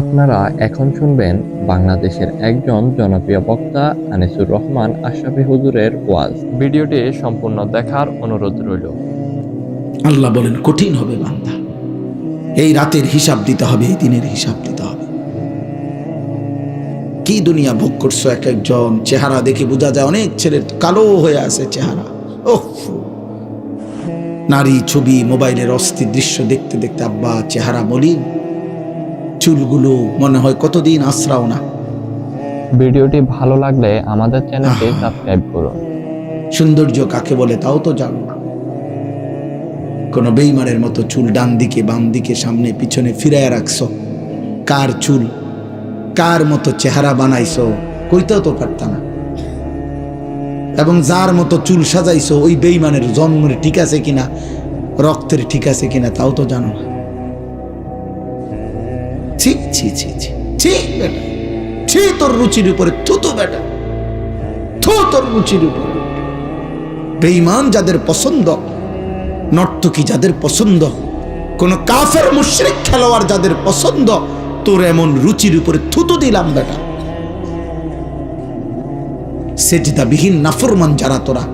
আপনারা এখন শুনবেন বাংলাদেশের একজন জনপ্রিয় বক্তা আনিসুর রহমান আশরাফী হুজুরের ওয়াজ। ভিডিওটি সম্পূর্ণ দেখার অনুরোধ রইল। আল্লাহ বলেন কঠিন হবে বান্দা, এই রাতের হিসাব দিতে হবে, এই দিনের হিসাব দিতে হবে। কি দুনিয়া ভোগ করছো, এক একজন চেহারা দেখে বোঝা যায় অনেক ছেলের কালো হয়ে আছে চেহারা। ওহ, নারী ছবি, মোবাইলের অস্থির দৃশ্য দেখতে দেখতে আব্বা চেহারা মলিন, চুলগুলো মনে হয় কতদিন আশ্রাও না। ভিডিওটি ভালো লাগলে আমাদের চ্যানেলটি সাবস্ক্রাইব করুন। সৌন্দর্য কাকে বলে তাও তো জানো না। কোন বেঈমানের মতো চুল ডান দিকে বাম দিকে সামনে পিছনে ফিরাইয়া রাখছো। কার চুল, কার মতো চেহারা বানাইছো কইতেও তো পারত না। এবং যার মতো চুল সাজাইছো ওই বেঈমানের জন্মের ঠিক আছে কিনা, রক্তের ঠিক আছে কিনা তাও তো জানো না। ছি ছি ছি ছি ছি বেটা, ছি তোর রুচির উপরে থুতু বেটা, থু তোর রুচির উপরে। বেঈমান যাদের পছন্দ, নর্তকী যাদের পছন্দ, কোন কাফের মুশরিক খেলোয়াড় যাদের পছন্দ, তোর এমন রুচির উপরে থুতু দিলাম বেটা। সেজদাবিহীন নাফরমান যারা তোরা,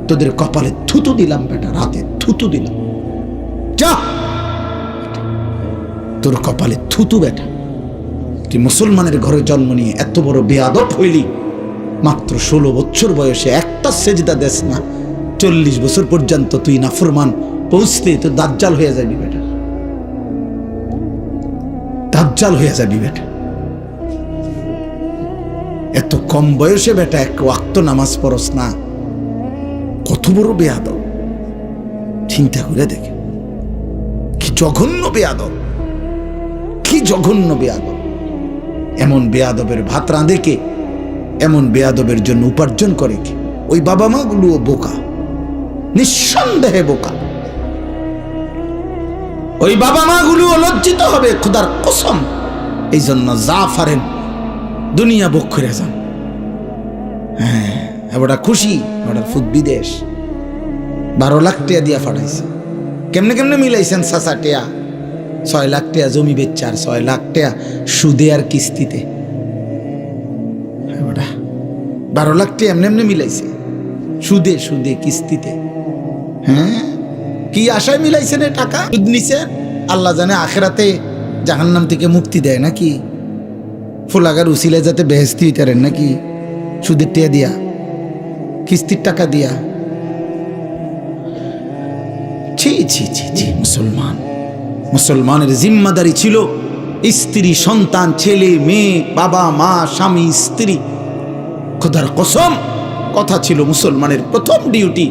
তোদের কপালে থুতু দিলাম বেটা, রাতে থুতু দিলাম। যা, তোর কপালে থুতু বেটা। তুই মুসলমানের ঘরে জন্ম নিয়ে এত বড় বেয়াদব হইলি, মাত্র 16 বছর বয়সে একটা সেজদা দেস না, 40 বছর পর্যন্ত তুই নাফরমান, পৌঁছতে তো দাজ্জাল হয়ে যাবি বেটা, দাজ্জাল হয়ে যাবি বেটা। এত কম বয়সে বেটা এক ওয়াক্ত নামাজ পড়স না, কত বড় বেয়াদব। চিন্তা করে দেখে, কি জঘন্য বেয়াদব, কি জঘন্য বেয়াদব। এমন বেয়াদবের ভাত রাঁধে কে? এমন বেয়াদবের জন্য উপার্জন করে কে? ওই বাবা মা গুলোও বোকা, নিঃসন্দেহে বোকা। ওই বাবা মা গুলো লজ্জিত হবে খোদার কসম। এই জন্য যা পারেন দুনিয়া ভোগ করে যান। হ্যাঁ, এবারটা খুশি, এবার ফুট বিদেশ 12 লাখ টাকা দিয়া ফাটাইছে। কেমনে কেমনে মিলাইছেন চাচা টেয়া? 6 লাখ টাকা জমি বেচছে আর 6 লাখ টাকা সুদে আর কিস্তিতে। 12 লাখ টাকা এমনি এমনি মিলাইছে, সুদে সুদে কিস্তিতে। হ্যাঁ, কি আশায় মিলাইছেন এ টাকা? সুদ নিছেন, আল্লাহ জানে আখেরাতে জাহান্নাম থেকে মুক্তি দেয় নাকি? ফুলাগার উসিলে যাতে বেহেস্তি হইতারেন নাকি? সুদের টাকা দিয়া, কিস্তির টাকা দিয়া। ছি ছি ছি ছি। মুসলমান, মুসলমানের জিম্মাদারি ছিল স্ত্রী সন্তান, ছেলে মেয়ে, বাবা মা, স্বামী স্ত্রী। খোদার কসম, কথা ছিল মুসলমানের প্রথম ডিউটি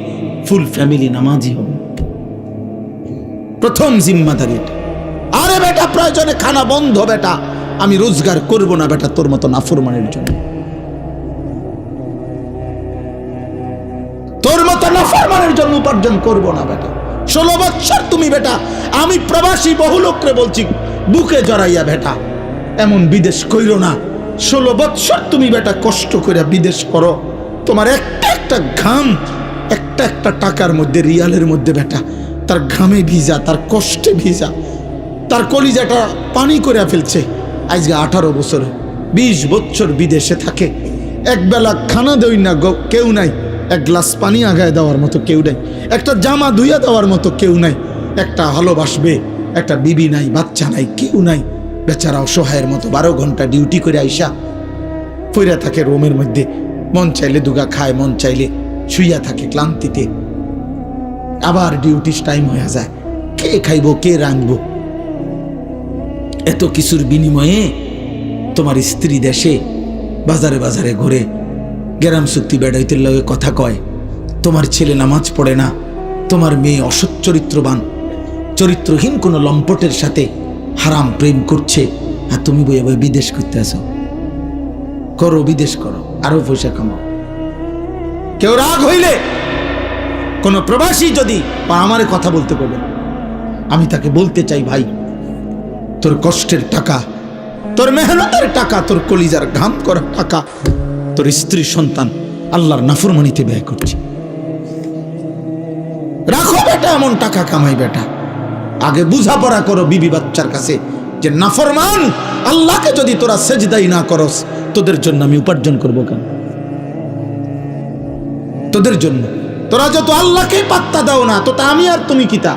ফুল ফ্যামিলি নামাজি হবে, প্রথম জিম্মাদারি এটা। আরে বেটা, প্রয়োজনে খানা বন্ধ বেটা, আমি রোজগার করব না বেটা তোর মতো নাফরমানের জন্য, তোর মতো নাফরমানের জন্য উপার্জন করব না বেটা। 16 বছর তুমি বেটা, আমি প্রবাসী বহু লোকরে বলছি বুকে জড়াইয়া বেটা এমন বিদেশ কইরো না। 16 বছর তুমি বেটা কষ্ট করে বিদেশ করো, তোমার একটা একটা ঘাম, একটা একটা টাকার মধ্যে, রিয়ালের মধ্যে বেটা তার ঘামে ভিজা, তার কষ্টে ভিজা, তার কলিজাটা পানি করে ফেলছে। আজকে 18 বছরে 20 বছর বিদেশে থাকে, একবেলা খানা দেই না কেউ নাই, এক গ্লাস পানি আগায় দেওয়ার মতো কেউ নাই, একটা জামা ধুইয়া দেওয়ার মতো কেউ নাই, একটা ভালোবাসবে একটা বিবি নাই, বাচ্চা নাই, কেউ নাই। বেচারা অসহায়ের মতো 12 ঘন্টা ডিউটি করে আইসা পইরা থাকে রুমের মধ্যে, মন চাইলে দুগা খায়, মন চাইলে শুইয়া থাকে ক্লান্তিতে। আবার ডিউটির টাইম হয়ে যায়, কে খাইবো কে রাঁধবো? এত কিছুর বিনিময়ে তোমার স্ত্রী দেশে বাজারে বাজারে ঘুরে গ্রাম চুক্তি বেড়াইতে লগে কথা কয়, তোমার ছেলে নামাজ পড়ে না, তোমার মেয়ে অসৎ চরিত্রবান, চরিত্রহীন কোনো লম্পটের সাথে হারাম প্রেম করছে, আর তুমি বইয়া বই বিদেশ করতে আসো। করো, বিদেশ করো, আরো পয়সা কামাও। কেউ রাগ হইলে, কোন প্রবাসী যদি আমারে কথা বলতে পারবে, আমি তাকে বলতে চাই, ভাই তোর কষ্টের টাকা, তোর মেহনতের টাকা, তোর কলিজার ঘাম করা টাকা তোর স্ত্রী সন্তান আল্লাহর নাফরমানিতে ব্যয় করছে। রাখো বেটা, এমন টাকা কামাই বেটা, আগে বুঝাপড়া করো বিবি বাচ্চার কাছে, যে নাফরমান আল্লাহকে যদি তোরা সেজদাই না করস, তোদের জন্য আমি উপার্জন করব কেন? তোদের জন্য তোরা যত আল্লাহকে পাত্তা দাও না, তো তা আমি আর তুমি কিতা?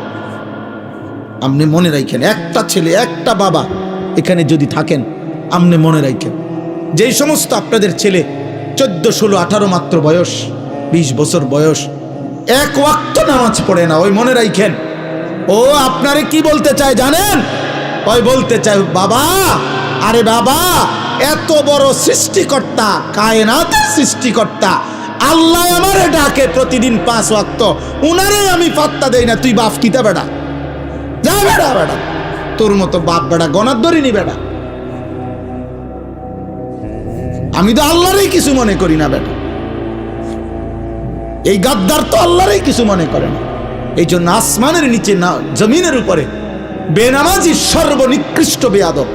আপনি মনে রাখেন, একটা ছেলে একটা বাবা এখানে যদি থাকেন, আপনি মনে রাখেন, যেই সমস্ত আপনাদের ছেলে 14, 16, 18 মাত্র বয়স, 20 বছর বয়স, এক ওয়াক্ত নামাজ পড়ে না, ওই মনে রাখেন ও আপনারে কি বলতে চায় জানেন? ওই বলতে চায়, বাবা, আরে বাবা, এত বড় সৃষ্টিকর্তা, কায়নাতের সৃষ্টিকর্তা আল্লাহ আমারে ডাকে প্রতিদিন 5 ওয়াক্ত, উনারে আমি পাত্তা দেই না, তুই বাপ কিতা বেটা? যা বেটা, বেটা তোর মতো বাপ বেটা গনার ধরিনি বেটা। আমি তো আল্লাহরই কিছু মনে করি না বেটা। এই গাদ্দার তো আল্লাহরই কিছু মনে করে না। এই জন্য আসমানের নিচে না, জমিনের উপরে বেনামাজি সর্বনিকৃষ্ট বেয়াদব।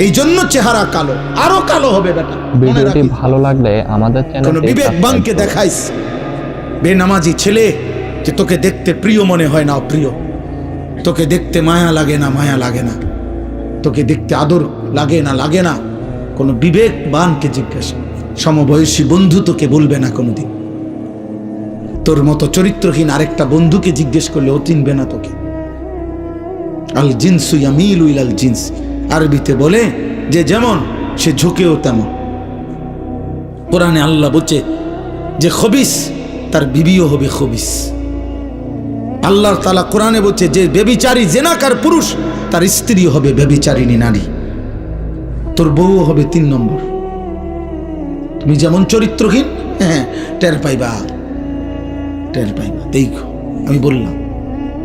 এই জন্য চেহারা কালো, আরো কালো হবে বেটা। ভিডিওটি ভালো লাগলে আমাদের কোন চ্যানেলটি বিবেকবানকে দেখাইস বেনামাজি ছেলে যে তোকে দেখতে প্রিয় মনে হয় না অপ্রিয়, তোকে দেখতে মায়া লাগে না, মায়া লাগে না, তোকে দেখতে আদর লাগে না, লাগে না। কোন বিবেকবানকে জিজ্ঞাসা, সমবয়সী বন্ধু তোকে বলবে না কোনোদিন। তোর মতো চরিত্রহীন আরেকটা বন্ধুকে জিজ্ঞেস করলে ও চিনবে না তোকে। আল জিনসু ইয়ামিলু ইলাল জিনস, আরবিতে বলে যে যেমন সে ঝুঁকেও তেমন। কোরআনে আল্লাহ বলছে যে খবিস তার বিবিও হবে খবিস। আল্লাহ তাআলা কোরআনে বলছে যে ব্যভিচারী জেনাকার পুরুষ তার স্ত্রী হবে ব্যভিচারিণী নারী। তোর বউ হবে 3 নম্বর। তুমি যেমন চরিত্রহীন, হ্যাঁ টের পাইবা, টের পাইবা। দেখো আমি বললাম,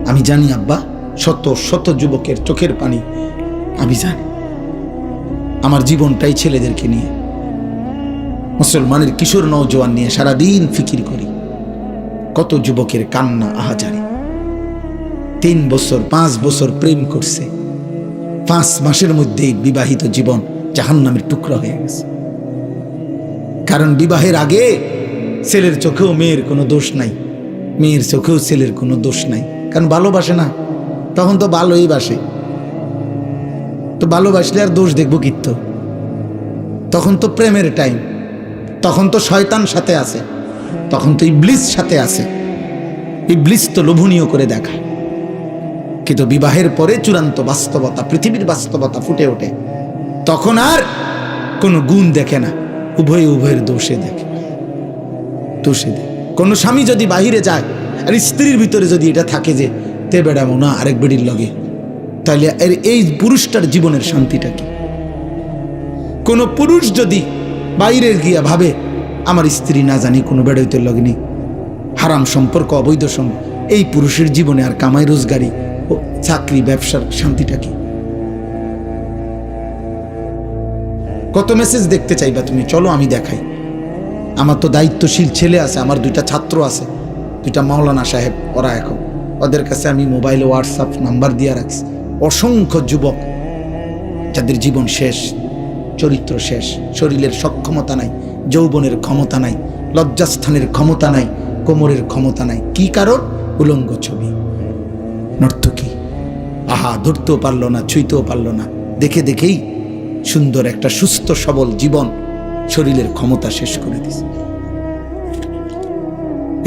আমি জানি আব্বা, শত শত যুবকের চোখের পানি আমি জানি। আমার জীবনটাই ছেলেদেরকে নিয়ে, মুসলমানের কিশোর নওজোয়ান নিয়ে সারাদিন ফিকির করি। কত যুবকের কান্না, আহাজারি। 3 বছর 5 বছর প্রেম করছে, 5 মাসের মধ্যেই বিবাহিত জীবন জাহান্নামের টুকরা হয়ে গেছে। কারণ বিবাহের আগে ছেলের চোখেও মেয়ের কোনো দোষ নাই, মেয়ের চোখেও ছেলের কোনো দোষ নাই। কারণ ভালোবাসে না, তখন তো ভালোই বাসে। তো ভালোবাসলে আর দোষ দেখবো কিত্ত? তখন তো প্রেমের টাইম, তখন তো শয়তান সাথে আছে, তখন তো ইবলিস সাথে আছে। ইবলিস তো লোভনীয় করে দেখায়। কিন্তু বিবাহের পরে চূড়ান্ত বাস্তবতা, পৃথিবীর বাস্তবতা ফুটে ওঠে। তখন আর কোনো গুণ দেখে না, উভয়ের দোষে দেখে, দোষে দেখে। কোনো স্বামী যদি বাহিরে যায় আর স্ত্রীর ভিতরে যদি এটা থাকে যে তে বেড়াবো না আরেক বেড়ির লগে, তাহলে এই পুরুষটার জীবনের শান্তিটা কি? কোনো পুরুষ যদি বাইরে গিয়া ভাবে আমার স্ত্রী না জানি কোনো বেড়াইতে লগনি, হারাম সম্পর্ক, অবৈধ সম্পর্ক, এই পুরুষের জীবনে আর কামাই রোজগারি ও চাকরি ব্যবসার শান্তিটা কি? কত মেসেজ দেখতে চাইবা তুমি? চলো আমি দেখাই। আমার তো দায়িত্বশীল ছেলে আছে, আমার 2টা ছাত্র আছে, 2টা মাওলানা সাহেব, ওরা এখন ওদের কাছে আমি মোবাইলে হোয়াটসঅ্যাপ নাম্বার দিয়ে রাখছি। অসংখ্য যুবক যাদের জীবন শেষ, চরিত্র শেষ, শরীরের সক্ষমতা নাই, যৌবনের ক্ষমতা নাই, লজ্জাস্থানের ক্ষমতা নাই, কোমরের ক্ষমতা নাই। কি কারণ? উলঙ্গ ছবি, নর্তকী। আহা, ধরতেও পারলো না, ছুঁইতেও পারলো না, দেখে দেখেই সুন্দর একটা সুস্থ সবল জীবন শরীরের ক্ষমতা শেষ করে দিছে।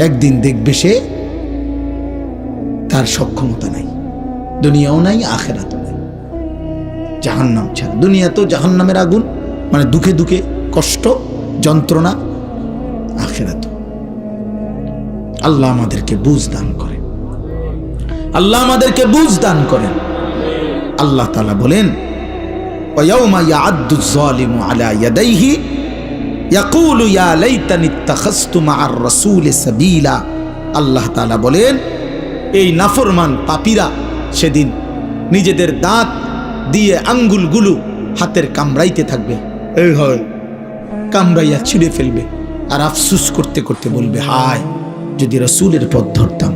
একদিন দেখবে সে তার সক্ষমতা নাই, দুনিয়াও নাই, আখেরাতও নাই, জাহান্নাম ছাড়া। দুনিয়া তো জাহান্নামের আগুন, মানে দুঃখে দুঃখে কষ্ট যন্ত্রণা, আখেরাত। আল্লাহ আমাদেরকে বুঝ দান করেন, আল্লাহ আমাদেরকে বুঝ দান করেন। আল্লাহ তাআলা বলেন, وَيَوْمَ يَعَضُّ الظَّالِمُ عَلَى يَدَيْهِ يَقُولُ يَا لَيْتَنِي اتَّخَذْتُ مَعَ الرَّسُولِ سَبِيلًا। আল্লাহ তাআলা বলেন, এই নাফরমান পাপীরা সেদিন নিজেদের দাঁত দিয়ে আঙ্গুলগুলো হাতের কামড়াইতে থাকবে, এই হয় কামড়াইয়া ছিঁড়ে ফেলবে, আর আফসুস করতে করতে বলবে, হায় যদি রাসূলের পথ ধরতাম।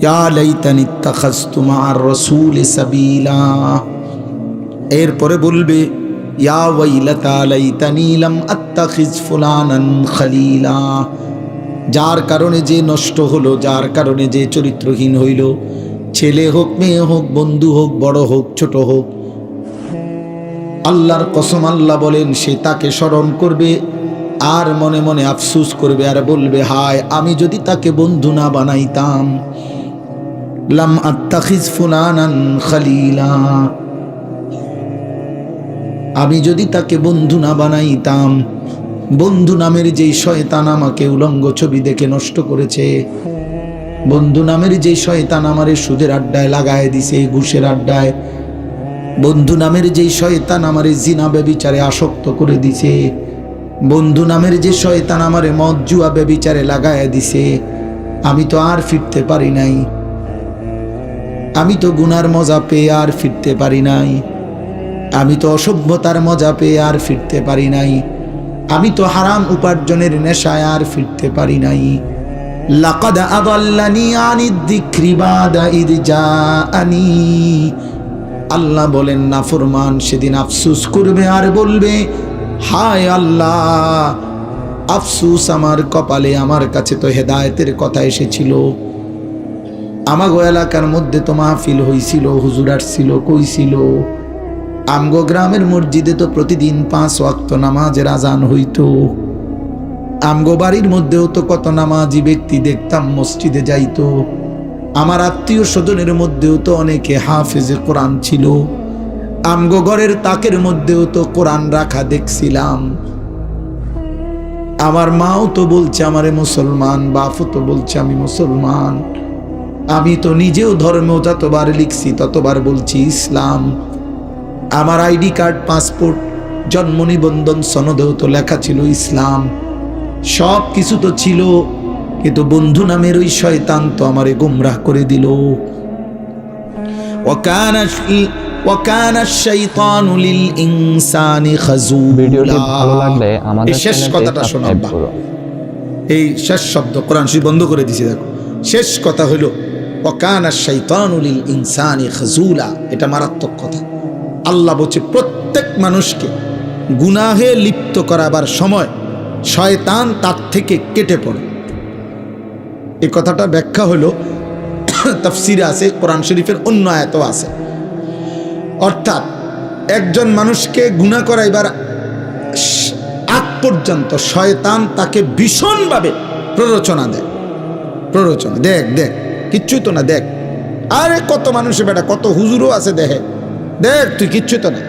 ইয়া লাইতানি ইত্তাখাযতু মা'আর রাসূলি সাবিলা। এরপরে বলবে, ইয়া ওয়াইলাতা লাইতানি লাম আত্তাখিজ ফুলানান খলিলা। যার কারণে যে নষ্ট হলো, যার কারণে যে চরিত্রহীন হইল, ছেলে হোক, মেয়ে হোক, বন্ধু হোক, বড় হোক, ছোট হোক, আল্লাহর কসম আল্লাহ বলেন সে তাকে স্মরণ করবে আর মনে মনে আফসোস করবে আর বলবে, হায় আমি যদি তাকে বন্ধু না বানাইতাম, লাম আত্তাখিজ ফুলানান খালিলা, আমি যদি তাকে বন্ধু না বানাইতাম। বন্ধু নামের যেই শয়তান আমাকে উলঙ্গ ছবি দেখে নষ্ট করেছে, বন্ধু নামের যেই শয়তান আমারে সুদের আড্ডায় লাগায় দিছে, ঘুষের আড্ডায়, বন্ধু নামের যেই শয়তান আমারে জিনা ব্যভিচারে আসক্ত করে দিছে, বন্ধু নামের যে শয়তান আমারে মদ জুয়া ব্যভিচারে লাগায় দিছে, আমি তো আর ফিরতে পারি নাই, আমি তো গুনার মজা পেয়ে আর ফিরতে পারি নাই, আমি তো অসভ্যতার মজা পেয়ে আর ফিরতে পারি নাই, আমি তো হারাম উপার্জনের নেশায় আর ফিরতে পারি নাই। লাকাদ আদাল্লানি আনিদ যিকরি বাদা ইয জাআনি, আল্লাহ বলেন নাফরমান সেদিন আফসোস করবে আর বলবে, হায় আল্লাহ, আফসোস আমার কপালে, আমার কাছে তো হেদায়েতের কথা এসেছিল, আমাগো এলাকার মধ্যে তো মাহফিল হইছিল, হুজুর আসছিল, কইছিল, আমগো গ্রামের মসজিদে তো প্রতিদিন 5 ওয়াক্ত নামাজের আজান হইতো, আমগো বাড়ির মধ্যেও তো কত নামাজি ব্যক্তি দেখতাম মসজিদে যাইতো, আমার আত্মীয় স্বজনের মধ্যেও তো অনেকে হাফেজে কোরআন ছিল, আমগো ঘরের তাকের মধ্যেও তো কোরআন রাখা দেখছিলাম, আমার মাও তো বলছে আমারে মুসলমান, বাপও তো বলছে আমি মুসলমান, আমি তো নিজেও ধর্মেও যতবার লিখছি ততবার বলছি ইসলাম, আমার আইডি কার্ড, পাসপোর্ট, জন্ম নিবন্ধন সনদেও তো লেখা ছিল ইসলাম, সব কিছু তো ছিল, কিন্তু বন্ধু নামের ওই শয়তান তো আমারে গুমরাহ করে দিল। ওয়াকানা শাইতানু লিল ইনসানি খাযুলা। ভিডিওটি ভালো লাগলে আমাদের শেষ কথাটা শোনাব, এই শেষ শব্দ কোরআন শরীফ বন্ধ করে দিছি, দেখো শেষ কথা হলো ওয়াকানা শাইতানু লিল ইনসানি খাযুলা। এটা মারাত্মক কথা। আল্লাহ বলছে প্রত্যেক মানুষকে গুনাহে লিপ্ত করাবার সময় শয়তান তার থেকে কেটে পড়ে। এই কথাটা ব্যাখ্যা হলো তাফসিরে আছে, কোরআন শরীফের অন্য আয়াতও আছে। অর্থাৎ একজন মানুষকে গুনাহ করাইবার আগ পর্যন্ত শয়তান তাকে ভীষণভাবে প্ররোচনা দেয়। প্ররোচনা, দেখ দেখ কিচ্ছুই তো না, দেখ আরে কত মানুষের বেটা, কত হুজুরও আছে, দেখে দেখ তুই কিচ্ছু তো না,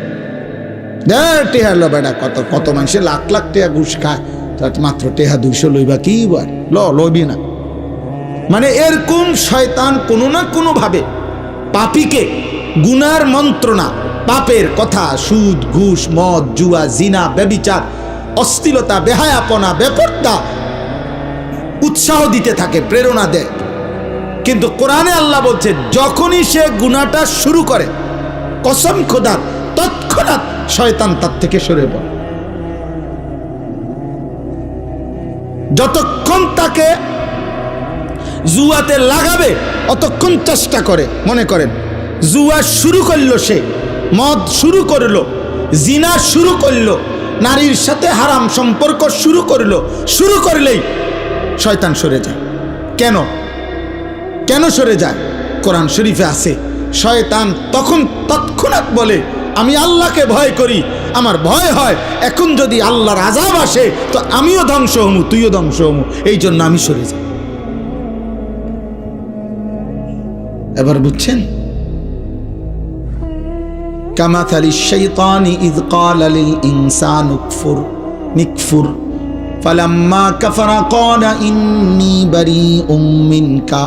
দেখ টেহা লো বেটা, কত কত মানুষে লাখ লাখ টেহা ঘুষ খায়, তার মাত্র টেহা 200 লইবা কি বার, লইবি না। মানে এরকম শয়তান কোনো না কোনো ভাবে পাপীকে গুনার মন্ত্রণা, পাপের কথা, সুদ ঘুষ মদ জুয়া জিনা ব্যভিচার অশ্লীলতা বেহায়াপনা বেপরদা উৎসাহ দিতে থাকে, প্রেরণা দেয়। কিন্তু কোরআনে আল্লাহ বলছে যখনই সে গুনাহটা শুরু করে, কসম খোদার, তৎক্ষণাৎ শয়তান তার থেকে সরে পড়ে। যতক্ষণ তাকে জুয়াতে লাগাবে অতক্ষণ চেষ্টা করে। মনে করেন জুয়া শুরু করলো, সে মদ শুরু করলো, জিনা শুরু করলো, নারীর সাথে হারাম সম্পর্ক শুরু করলো, শুরু করলেই শয়তান সরে যায়। কেন কেন সরে যায়? কোরআন শরীফে আছে শয়তান তখন তৎক্ষণাৎ বলে আমি আল্লাহকে ভয় করি, আমার ভয় হয় এখন যদি আল্লাহর আযাব আসে তো আমিও ধ্বংস হমু, তুইও ধ্বংস হমু, এই জন্য আমি সরে যাই। এবার বুঝছেন? কামাথালিশ শাইতানি ইয ক্বালা লিল ইনসানি নিকফুর ফালাম্মা কাফারা ক্বালা ইন্নী বারীউম মিনকা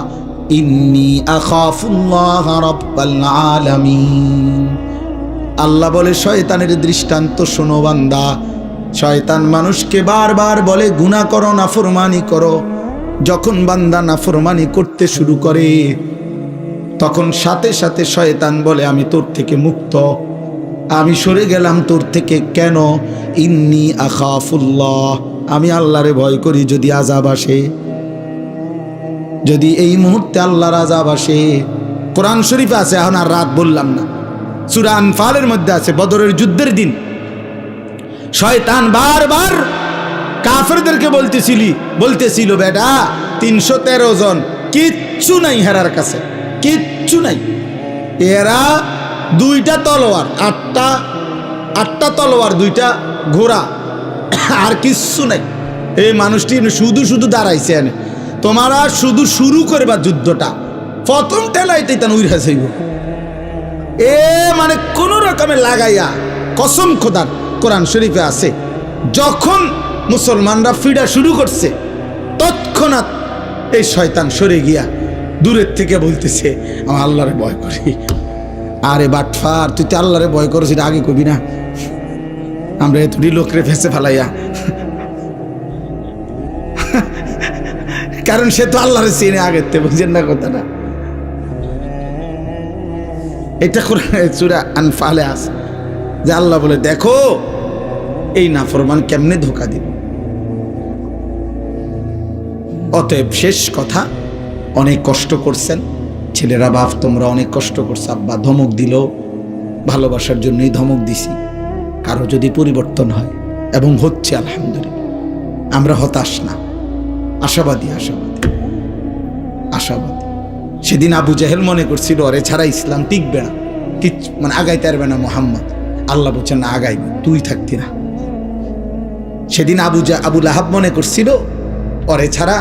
ইন্নী আখাফুল্লাহ রাব্বাল আলামিন। আল্লাহ বলে শয়তানের দৃষ্টান্ত শোনো বান্দা। শয়তান মানুষকে বারবার বলে গুনাহ করো, নাফরমানি করো। যখন বান্দা নাফরমানি করতে শুরু করে তখন সাথে সাথে শয়তান বলে আমি তোর থেকে মুক্ত, আমি সরে গেলাম তোর থেকে। কেন? ইন্নী আখাফুল্লাহ, আমি আল্লাহরে ভয় করি যদি আযাব আসে, যদি এই মুহূর্তে আল্লাহর আযাব আসে। কোরআন শরীফে আছে, এখন আর রাত বললাম না, সূরা আনফালের মধ্যে আছে, বদরের যুদ্ধের দিন শয়তান বারবার কাফেরদেরকে বলতেছিল বেটা 313 জন, কিচ্ছু নাই হেরার কাছে, কিচ্ছু কিচ্ছু নাই। এরা 2টা তলোয়ার, 8টা তলোয়ার, 2টা ঘোড়া, আর কিচ্ছু নাই। এই মানুষটি শুধু শুধু দাঁড়াইছে এনে। তোমারা শুধু শুরু করবা যুদ্ধটা, প্রথম ঠেলাইতে তান উইরা যাইব। মানে কোন রকমে লাগাইয়া, কসম খোদার কোরআন শরীফে আছে, যখন মুসলমানরা ফিরা শুরু করছে তৎক্ষণাৎ এই শয়তান সরে গিয়া দূরের থেকে বলতেছে আমি আল্লাহরে ভয় করি। আরে বাটফার, তুই তো আল্লাহরে ভয় করছিস, এটা আগে কবি না? আমরা এতটি লোকরে ফেসে ফেলাইয়া, কারণ সে তো আল্লাহরে চিনে আগের থেকে, বুঝছেন না কথাটা? এটা সূরা আনফালে আছে যে আল্লাহ বলে, দেখো এই নাফরমান কেমনে ধোঁকা দিল। অতএব শেষ কথা, অনেক কষ্ট করছেন ছেলেরা, বাপ তোমরা অনেক কষ্ট করছো। আব্বা ধমক দিল, ভালোবাসার জন্যই ধমক দিছি। কারো যদি পরিবর্তন হয়, এবং হচ্ছে আলহামদুলিল্লাহ, আমরা হতাশ না, আশাবাদী আশাবাদী আশাবাদী। সেদিন আবু জাহেল মনে করছিল ওরে ছাড়া ইসলাম টিকবে না, মানে আগাইতে পারবে না মোহাম্মদ। আল্লাহ বলছেন না, আগাইবে, তুই থাকতি না। সেদিন আবু লাহাব মনে করছিল ওরে ছাড়া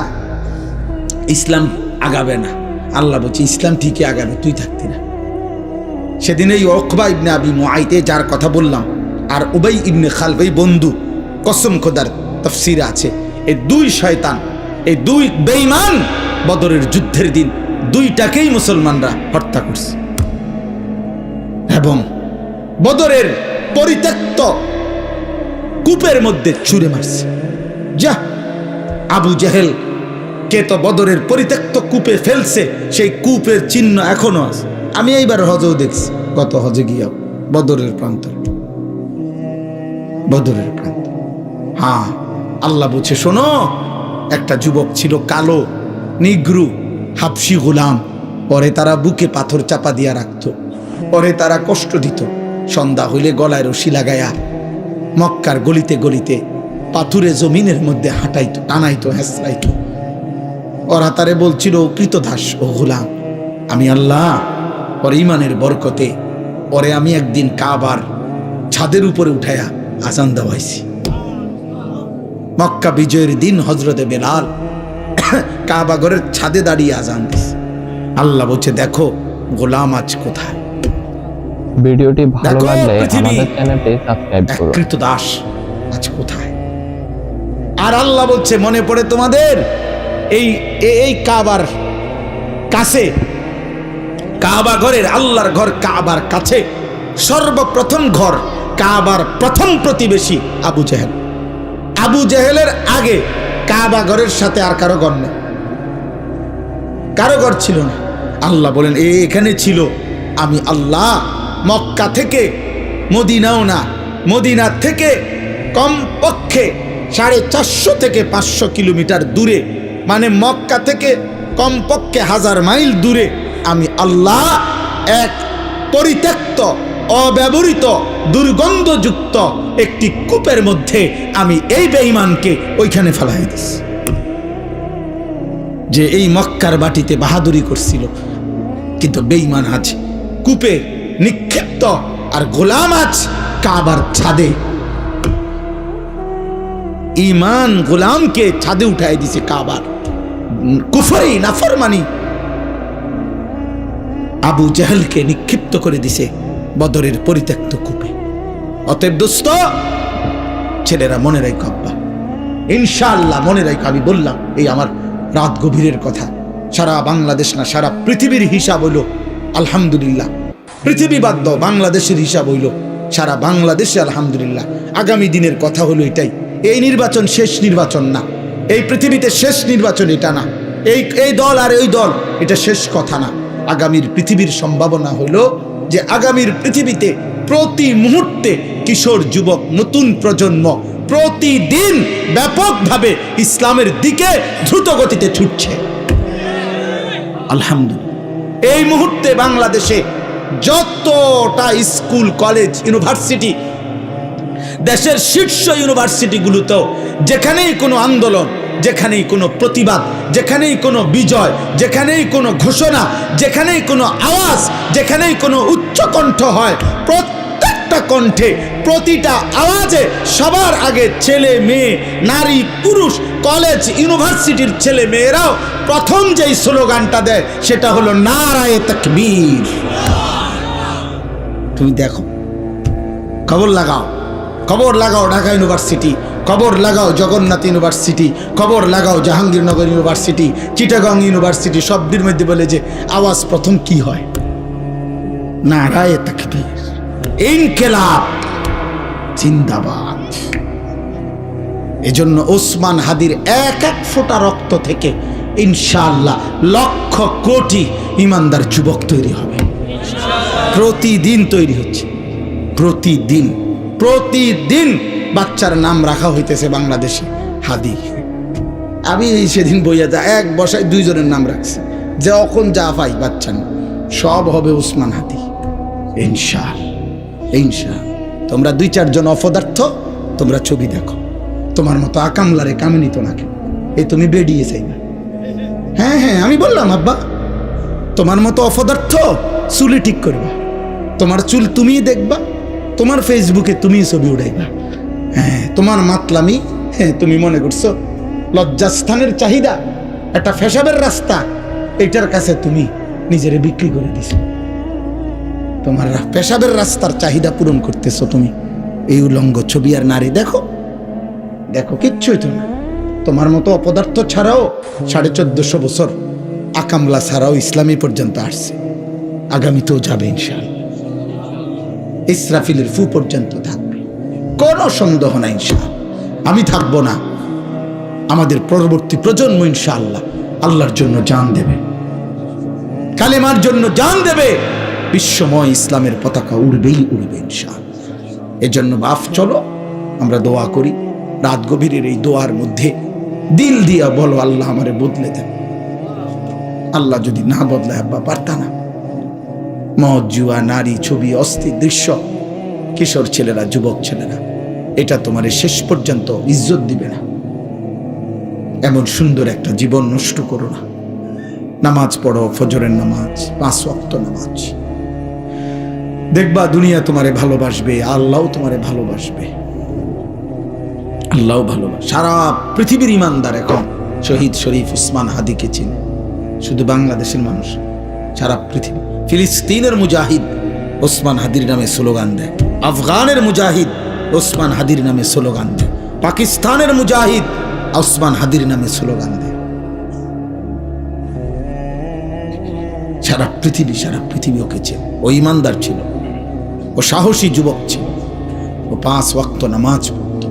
ইসলাম আগাবে না, আল্লাহ বলছে ইসলাম ঠিকই আগাবে, তুই থাকতি না। সেদিন এই উকবা ইবনে আবি মুআইতে যার কথা বললাম, আর উবাই ইবনে খালব, এই বন্ধু, কসম খোদার তাফসীরে আছে, এই 2 শয়তান, এই 2 বেঈমান বদরের যুদ্ধের দিন 2টাকেই মুসলমানরা হত্যা করছে, এবং বদরের পরিত্যক্ত কূপের মধ্যে ছুঁড়ে মারছে। যা, আবু জাহেল কে তো বদরের পরিত্যক্ত কূপে ফেলছে, সেই কূপের চিহ্ন এখনো আছে। আমি এইবার হজেও দেখছি, গত হজে গিয়া বদরের প্রান্তরে, বদরের প্রান্ত। হ্যাঁ, আল্লাহ বলছে শোনো, একটা যুবক ছিল কালো, নিগ্রু, হাবশি গোলাম। পরে তারা বুকে পাথর চাপা দিয়া রাখত, পরে তারা কষ্ট দিত। সন্ধ্যা হইলে গলায় রশি লাগায়া মক্কার গলিতে গলিতে পাথুরে জমিনের মধ্যে হাঁটাইতো, টানাইতো, হেঁচড়াইতো। ওরা তারে বলছিল, কৃতদাস ও গোলাম, আমি আল্লাহ ওর ইমানের বরকতে পরে আমি একদিন কাবার ছাদের উপরে উঠাইয়া আজান দেওয়াইছি। মক্কা বিজয়ের দিন হজরতে বেলাল কাবা ঘরের ছাদে দাঁড়িয়ে আজান দিছে। আল্লাহ বলছে, দেখো গোলাম আজ কোথায়। ভিডিওটি ভালো লাগলে আমাদের চ্যানেলটি সাবস্ক্রাইব করুন। কৃতদাস আজ কোথায়? আর আল্লাহ বলছে, মনে পড়ে তোমাদের এই কাবার কাছে, কাবা ঘরের, আল্লাহর ঘর কাবার কাছে সর্বপ্রথম ঘর, কাবার প্রথম প্রতিবেশী আবু জাহেল। আবু জাহেলের আগে কাবা ঘরের সাথে আর কারো ঘর নেই, কারো ঘর ছিল না। আল্লাহ বলেন, এখানে ছিল আমি আল্লাহ। মক্কা থেকে মদিনাও না, মদিনা থেকে কমপক্ষে 450 থেকে 500 কিলোমিটার দূরে, মানে মক্কা থেকে কমপক্ষে 1000 মাইল দূরে আমি আল্লাহ এক পরিত্যক্ত, অব্যবহৃত, দুর্গন্ধযুক্ত একটি কূপের মধ্যে আমি এই বেঈমানকে ওইখানে ফেলাই দিছি, যে এই মক্কার বাটিতে বাহাদুরি করছিল, কিন্তু বেঈমান আজ কূপে নিক্ষিপ্ত, আর গোলাম আজ কাবার ছাদে। ঈমান গোলামকে ছাদে উঠাই দিছে কাবার। কুফরি, নাফরমানি আবু জাহেলকে নিক্ষিপ্ত করে দিছে বদরের পরিত্যক্ত কূপে। অতএব দোস্ত, ছেলেরা মনে রাখো, আব্বা ইনশাআল্লাহ মনে রাখো, আমি বললাম এই আমার রাত গভীরের কথা, সারা বাংলাদেশ না সারা পৃথিবীর হিসাব হইল আলহামদুলিল্লাহ। পৃথিবী বাদ দাও, বাংলাদেশের হিসাব হইল সারা বাংলাদেশে আলহামদুলিল্লাহ। আগামী দিনের কথা হলো এটাই, এই নির্বাচন শেষ নির্বাচন না, এই পৃথিবীতে শেষ নির্বাচন এটা না, এই দল আর ওই দল এটা শেষ কথা না। আগামীর পৃথিবীর সম্ভাবনা হলো যে আগামীর পৃথিবীতে প্রতি মুহূর্তে কিশোর, যুবক, নতুন প্রজন্ম প্রতিদিন ব্যাপকভাবে ইসলামের দিকে দ্রুত গতিতে ছুটছে আলহামদুলিল্লাহ। এই মুহূর্তে বাংলাদেশে যতটা স্কুল, কলেজ, ইউনিভার্সিটি, দেশের শীর্ষ ইউনিভার্সিটিগুলোতেও যেখানেই কোনো আন্দোলন, যেখানেই কোনো প্রতিবাদ, যেখানেই কোনো বিজয়, যেখানেই কোনো ঘোষণা, যেখানেই কোনো আওয়াজ, যেখানেই কোনো উচ্চকণ্ঠ হয়, প্রত্যেকটা কণ্ঠে, প্রতিটা আওয়াজে সবার আগে ছেলে মেয়ে, নারী পুরুষ, কলেজ ইউনিভার্সিটির ছেলে মেয়েরাও প্রথম যেই স্লোগানটা দেয় সেটা হলো নারায়ে তাকবীর। তুমি দেখো, খবর লাগাও, খবর লাগাও ঢাকা ইউনিভার্সিটি, খবর লাগাও জগন্নাথ ইউনিভার্সিটি, খবর লাগাও জাহাঙ্গীরনগর ইউনিভার্সিটি, চিটাগং ইউনিভার্সিটি, সবটির মধ্যে বলে যে আওয়াজ প্রথম কি হয়? নারায়ে তাকবীর, ইনকিলাব জিন্দাবাদ। এজন্য ওসমান হাদির এক এক ফোঁটা রক্ত থেকে ইনশাআল্লাহ লক্ষ কোটি ইমানদার যুবক তৈরি হবে। প্রতিদিন তৈরি হচ্ছে, প্রতিদিন প্রতিদিন বাচ্চার নাম রাখা হইতেছে বাংলাদেশে হাদি। আমি সেদিন বইয়া যা এক বসায় দুইজনের নাম রাখছি, যখন যা পাই বাচ্চা সব হবে ওসমান হাদি ইনশাআল্লাহ। ইনশাআল্লাহ তোমরা দুই চারজন অপদার্থ, তোমরা ছবি দেখো, তোমার মতো আকামলারে কামিনী তো নাকি এই তুমি বেরিয়ে চাইবা। হ্যাঁ হ্যাঁ আমি বললাম আব্বা, তোমার মতো অপদার্থ চুলি ঠিক করবা, তোমার চুল তুমিই দেখবা, তোমার ফেসবুকে তুমি ছবি উঠাইবা। হ্যাঁ তোমার মাতলামি, হ্যাঁ তুমি মনে করছো লজ্জাস্থানের চাহিদা একটা ফেসাবের রাস্তা, এটার কাছে তুমি নিজেরে বিক্রি করে দিছো। তোমার পেশাবের রাস্তার চাহিদা পূরণ করতেছো তুমি, এই উলঙ্গ ছবি আর নারী দেখো দেখো, কিচ্ছুই তো না। তোমার মতো অপদার্থ ছাড়াও 1450 বছর আকামলা ছাড়াও ইসলামী পর্যন্ত আসছে, আগামীতেও যাবে ইনশাআল্লাহ। ইসরাফিলের ফু পর্যন্ত থাকবে, কোনো সন্দেহ নাই ইনশাআল্লাহ। আমি থাকবো না, আমাদের পরবর্তী প্রজন্ম ইনশাআল্লাহ আল্লাহর জন্য জান দেবে, কালেমার জন্য জান দেবে, বিশ্বময় ইসলামের পতাকা উড়বেই উড়বে ইনশাআল্লাহ। এজন্য বাপ চলো আমরা দোয়া করি, রাত গভীরের এই দোয়ার মধ্যে দিল দিয়া বলো আল্লাহ আমারে বদলে দেন। আল্লাহ যদি না বদলায় আব্বা পারতা না। মদ, জুয়া, নারী, ছবি, অস্থির দৃশ্য, কিশোর ছেলেরা, যুবক ছেলেরা, এটা তোমার শেষ পর্যন্ত ইজ্জত দিবে না। এমন সুন্দর একটা জীবন নষ্ট করো না। নামাজ পড়ো, ফজরের নামাজ, 5 ওয়াক্ত নামাজ, দেখবা দুনিয়া তোমারে ভালোবাসবে, আল্লাহও তোমারে ভালোবাসবে। আল্লাহও ভালোবাসে। সারা পৃথিবীর ইমানদার এখন শহীদ শরীফ ওসমান হাদিকে চিনে, শুধু বাংলাদেশের মানুষ, সারা পৃথিবী। ফিলিস্তিনের মুজাহিদ ওসমান হাদির নামে স্লোগান দেয়, আফগানের মুজাহিদ ওসমান হাদির নামে স্লোগান দেয়, পাকিস্তানের মুজাহিদ ওসমান হাদির নামে স্লোগান দেয়। সারা পৃথিবী ওকে ছিল। ও ইমানদার ছিল, ও সাহসী যুবক ছিল, ও 5 ওয়াক্ত নামাজ পড়ত।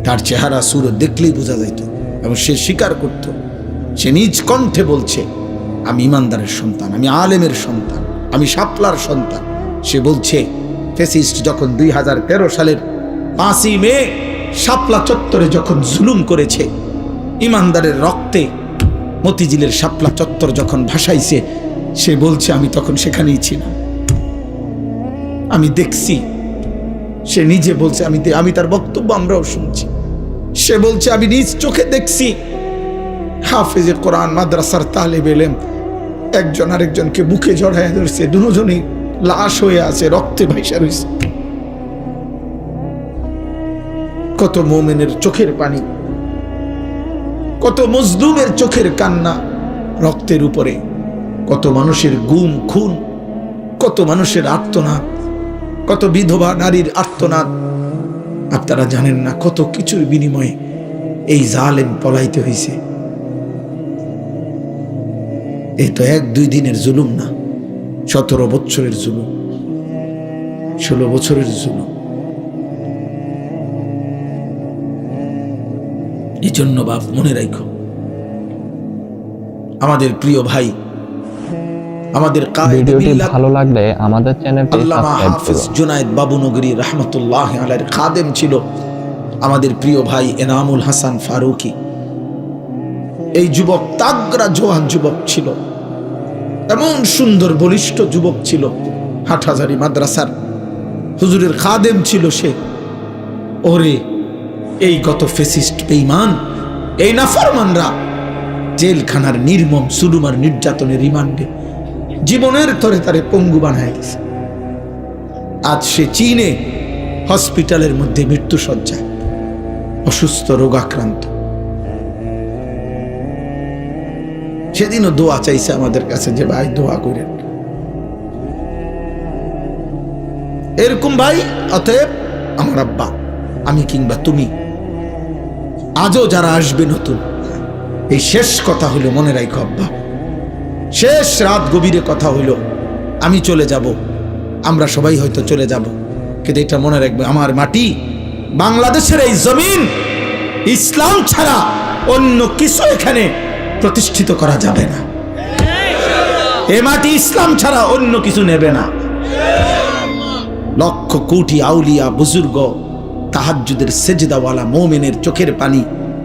তার চেহারা সুরত দেখলেই বোঝা যাইত, এবং সে স্বীকার করত, সে নিজ কণ্ঠে বলছে আমি ইমানদারের সন্তান, আমি আলেমের সন্তান, আমি শাপলার সন্তান। সে বলছে ফ্যাসিস্ট যখন 2013 সালের 5ই মে শাপলা চত্বরে যখন জুলুম করেছে, ইমানদারের রক্তে মতিঝিলের শাপলা চত্বর যখন ভাসাইছে, সে বলছে আমি তখন সেখানেই ছিলাম, আমি দেখছি। সে নিজে বলছে, আমি তার বক্তব্য আমরাও শুনছি। সে বলছে আমি নিজ চোখে দেখছি হাফেজে কোরআন মাদ্রাসার তালেব ইলম একজন আরেকজনকে বুকে জড়ায় ধরছে, দুজনই লাশ হয়ে আছে, রক্তে ভাইসা রয়েছে। কত মুমিনের চোখের পানি, কত মজলুমের চোখের কান্না রক্তের উপরে, কত মানুষের গুম খুন, কত মানুষের আর্তনাদ, কত বিধবা নারীর আর্তনাদ। আপনারা জানেন না কত কিছুর বিনিময়ে এই জালেম পলাইতে হয়েছে। এই তো 1-2 দিনের জুলুম না, 17 বছরের জুলুম, 16 বছরের জুলুম। এই জন্য বাপ মনে রাখো, আমাদের প্রিয় ভাই, আমাদের ভিডিওটি ভালো লাগলে আমাদের চ্যানেলটি আল্লামা সাবস্ক্রাইব হাফেজ করুন। জুনায়েদ বাবুনগরী রহমতুল্লাহ আলাইহির খাদেম ছিল আমাদের প্রিয় ভাই এনামুল হাসান ফারুকি। এই যুবক তাগড়া জোয়ান যুবক ছিল, এমন সুন্দর বলিষ্ঠ যুবক ছিল, হাটহাজারী মাদ্রাসার হুজুরের খাদেম ছিল সে। ওরে এই কত ফেসিস্ট বেঈমান এই নাফরমানরা জেলখানার নির্মম সুলুমার নির্যাতনের রিমান্ডে জীবনের তরে তারে পঙ্গু বানায় দিছে। আজ সে চীনে হসপিটালের মধ্যে মৃত্যু শয্যায়, অসুস্থ রোগাক্রান্ত। সেদিনও দোয়া চাইছে আমাদের কাছে যে ভাই দোয়া করেন। এরকম ভাই, অতএব আমার আব্বা, আমি কিংবা তুমি, আজও যারা আসবে নতুন, এই শেষ কথা হইল, মনে রাখো আব্বা, শেষ রাত গভীরে কথা হইল, আমি চলে যাব, আমরা সবাই হয়তো চলে যাব, কিন্তু এটা মনে রাখবে, আমার মাটি, বাংলাদেশের এই জমিন, ইসলাম ছাড়া অন্য কিছু এখানে প্রতিষ্ঠিত করা যাবে না। এ মাটি ইসলাম ছাড়া অন্য কিছু নেবে না। লক্ষ কোটি আউলিয়া বুজুর্গ, তাহাজ্জুদের সেজদাওয়ালা মুমিনের চোখের পানি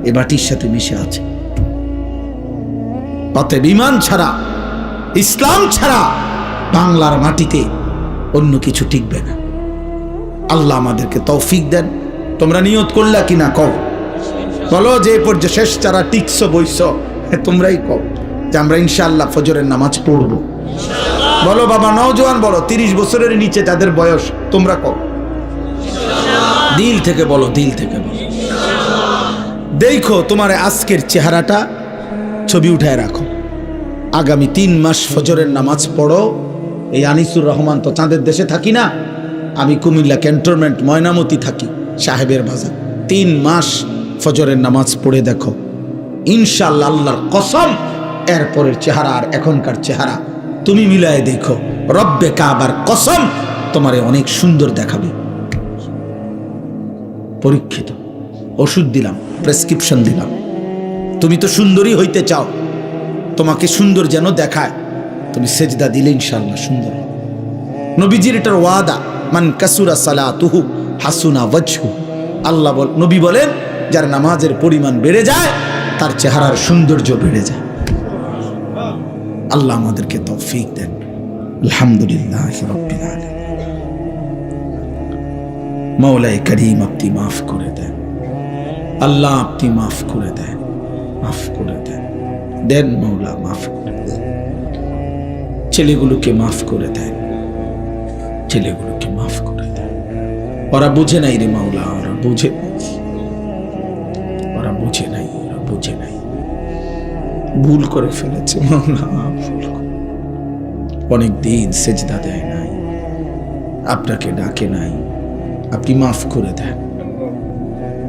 এ মাটির সাথে মিশে আছে। অতএব ঈমান ছাড়া, ইসলাম ছাড়া বাংলার মাটিতে অন্য কিছু টিকবে না। আল্লাহ আমাদেরকে তৌফিক দেন। তোমরা নিয়ত করলা কিনা কও, বলো যে এ পর্যায়ে শেষ যারা টিকছো বইছো, তোমরাই কও যে আমরা ইনশাআল্লাহ ফজরের নামাজ পড়বো। বলো বাবা, নওজোয়ান বলো, 30 বছরের নিচে যাদের বয়স, তোমরা কও, দিল থেকে বলো, দিল থেকে বলো। দেখো তোমার আজকের চেহারাটা ছবি উঠায় রাখো। আগামী 3 মাস ফজরের নামাজ পড়ো। এই আনিসুর রহমান তো চাঁদের দেশে থাকি না, আমি কুমিল্লা ক্যান্টনমেন্ট ময়নামতি থাকি, সাহেবের বাজার। 3 মাস ফজরের নামাজ পড়ে দেখো, ইনশাআল্লাহ আল্লাহর কসম, এরপরের চেহারা আর এখনকার চেহারা তুমি মিলায়ে দেখো, রব্বে কাবার কসম তোমারে অনেক সুন্দর দেখাবে। পরীক্ষিত, ওষুধ দিলাম, প্রেসক্রিপশন দিলাম। তুমি তো সুন্দরী হইতে চাও, তোমাকে সুন্দর যেন দেখায়, তুমি সেজদা দিলে ইনশাআল্লাহ সুন্দর হবে। নবীজির এটার ওয়াদা, মান কাসুরা সালাতুহু হাসুনা ওয়াজহু। আল্লাহ নবী বলেন, যার নামাজের পরিমাণ বেড়ে যায় তার চেহারার সৌন্দর্য বেড়ে যায়। আল্লাহ আমাদেরকে তৌফিক দেন। আলহামদুলিল্লাহ রাব্বিল আলামিন। মওলাই করিম আপনি মাফ করে দেন, আল্লাহ আপনি মাফ করে দেন, মাফ করে দেন, দেন মওলা মাফ করে দেন। ছেলেগুলোকে মাফ করে দেন, ছেলেগুলোকে মাফ করে দেন। ওরা বুঝে নাই রে মাওলা, ওরা বুঝে নাই, ওরা বুঝে নাই, ওরা বুঝে নাই, ভুল করে ফেলেছে মাওলা, ভুল করে। অনেক দিন সেজদা দেয় নাই, আপনাকে ডাকে নাই, আপনি মাফ করে দেন।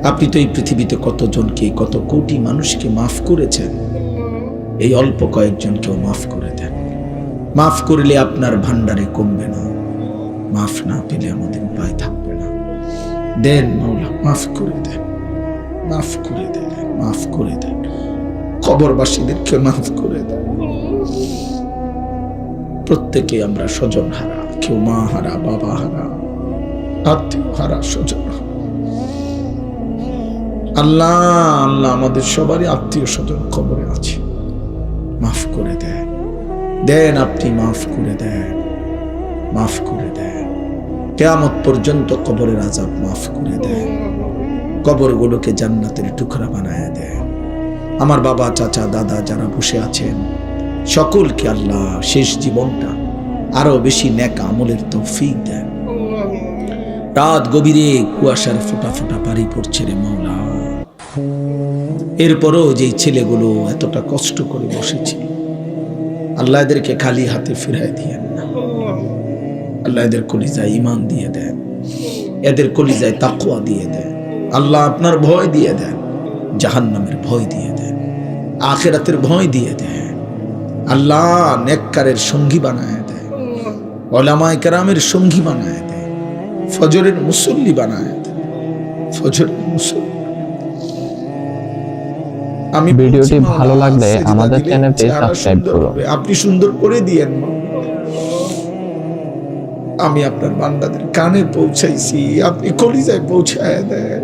আপনি তো এই পৃথিবীতে কতজনকে, কত কোটি মানুষকে মাফ করেছেন, এই অল্প কয়েকজনকেও মাফ করে দেন। মাফ করলে আপনার ভান্ডারে কমবে না, মাফ না পেলে আমাদের উপায় থাকবে না। দেন মাওলা, মাফ করে দেন, মাফ করে দেন, মাফ করে দেন। কবরবাসীদেরকে মাফ করে দেন। প্রত্যেকে আমরা স্বজন হারা, কেউ মা হারা, বাবা হারা, আত্মীয় হারা, স্বজন হারা। আল্লাহ আল্লাহ আমাদের সবারই আত্মীয় স্বজন কবরে আছে, মাফ করে দেন, দেন আপনি মাফ করে দেন, মাফ করে দেন। কিয়ামত পর্যন্ত কবরের আযাব মাফ করে দেন, কবরগুলোকে জান্নাতের টুকরা বানায় দেন। আমার বাবা, চাচা, দাদা যারা বসে আছেন সকলকে আল্লাহ শেষ জীবনটা আরো বেশি নেক আমলের তৌফিক দেন। রাত গভীরে কুয়াশার ফোঁটা ফোঁটা পানি পড়ছে রে মাওলা, এরপরও যে ছেলেগুলো এতটা কষ্ট করে বসেছিল, আল্লাহ এদেরকে খালি হাতে ফিরায় দিয়েন না। আল্লাহ এদের কলিজায় ঈমান দিয়ে দেন, এদের কলিজায় তাকওয়া দিয়ে দেন। আল্লাহ আপনার ভয় দিয়ে দেন, জাহান্নামের ভয় দিয়ে দেন, আখিরাতের ভয় দিয়ে দেন। আল্লাহ নেককারের সঙ্গী বানায় দেন, উলামায়ে কেরামের সঙ্গী বানায় দেন, ফজরের মুসল্লি বানায় দেন, ফজরের মুসল্লি। আমি ভিডিওটি ভালো লাগলে আমাদের চ্যানেলটি সাবস্ক্রাইব করুন। আপনি সুন্দর করে দিয়েন। আমি আপনার বান্দাদের কানে পৌঁছাইছি, আপনি কলিজায় পৌঁছায় দেন।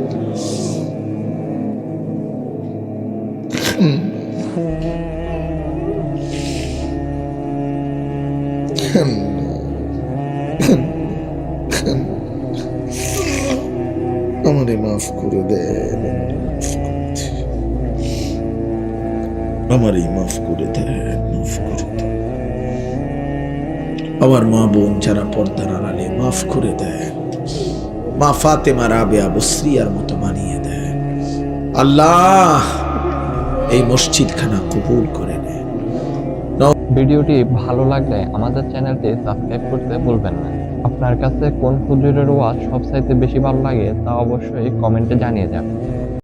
আমারে মাফ করে দেন। আমারই মাফ করে দেন, মাফ করে দেন। আমার মা বোন যারা পর্দার আড়ালে, মাফ করে দেন। মা ফাতেমা রাবেয়া বসরিয়ার মতো বানিয়ে দেন। আল্লাহ এই মসজিদখানা কবুল করে নেন। ভিডিওটি ভালো লাগলে আমাদের চ্যানেলটি সাবস্ক্রাইব করতে ভুলবেন না। আপনার কাছে কোন হুজুরের ওয়াজ সবচাইতে বেশি ভালো লাগে তা অবশ্যই কমেন্টে জানিয়ে যাবেন।